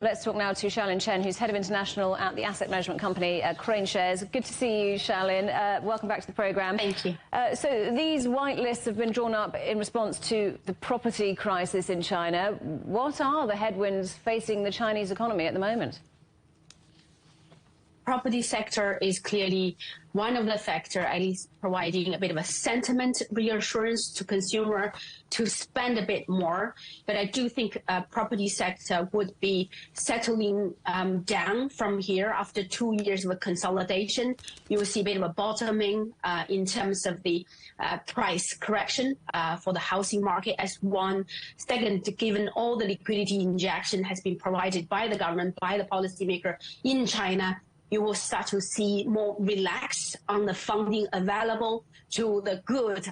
Let's talk now to Xiaolin Chen, who's head of international at the asset management company KraneShares. Good to see you, Xiaolin. Welcome back to the programme. Thank you. So these white lists have been drawn up in response to the property crisis in China. What are the headwinds facing the Chinese economy at the moment? Property sector is clearly one of the factors, at least providing a bit of a sentiment reassurance to consumer to spend a bit more. But I do think property sector would be settling down from here after 2 years of a consolidation. You will see a bit of a bottoming in terms of the price correction for the housing market as one. Second, given all the liquidity injection has been provided by the government, by the policymaker in China, you will start to see more relaxed on the funding available to the good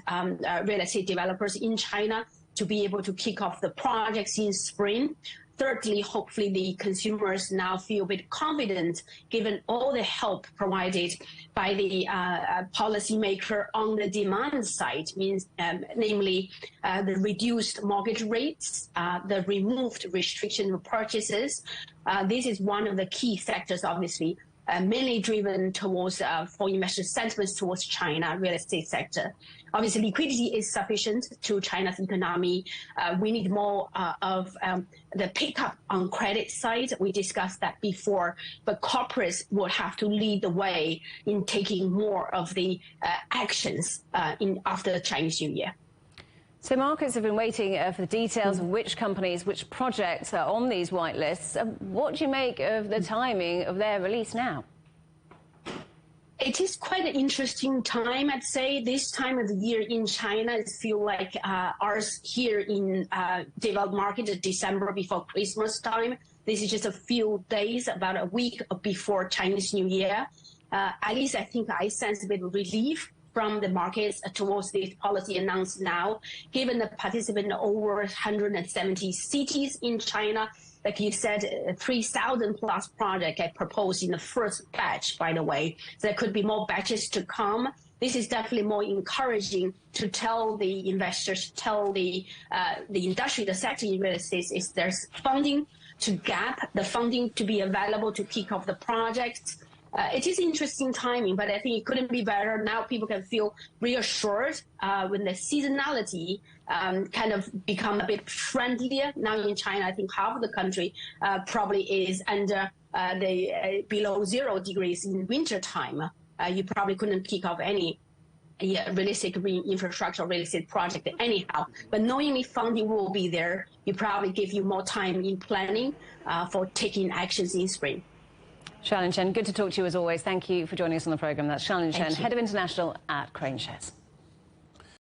real estate developers in China to be able to kick off the projects in spring. Thirdly, hopefully the consumers now feel a bit confident given all the help provided by the policymaker on the demand side, namely the reduced mortgage rates, the removed restriction of purchases. This is one of the key sectors, obviously, mainly driven towards for investor sentiments towards China real estate sector. Obviously, liquidity is sufficient to China's economy. We need more of the pickup on credit side. We discussed that before, but corporates will have to lead the way in taking more of the actions after the Chinese New Year. So markets have been waiting for the details of which companies, which projects are on these white lists. What do you make of the timing of their release now? It is quite an interesting time, I'd say. This time of the year in China, it feels like ours here in developed market, December before Christmas time. This is just a few days, about a week before Chinese New Year. At least I think I sense a bit of relief from the markets towards this policy announced now, given the participant in over 170 cities in China. Like you said, 3,000 plus projects I proposed in the first batch, by the way. There could be more batches to come. This is definitely more encouraging to tell the investors, tell the industry, the sector in real estate, is there's funding to gap, the funding to be available to kick off the projects. It is interesting timing, but I think it couldn't be better. Now people can feel reassured when the seasonality kind of become a bit friendlier. Now in China, I think half of the country probably is under below 0 degrees in winter time. You probably couldn't kick off any realistic infrastructure real estate project anyhow. But knowing if funding will be there, it probably give you more time in planning for taking actions in spring. Xiaolin Chen, good to talk to you as always. Thank you for joining us on the programme. That's Xiaolin Chen, head of international at KraneShares.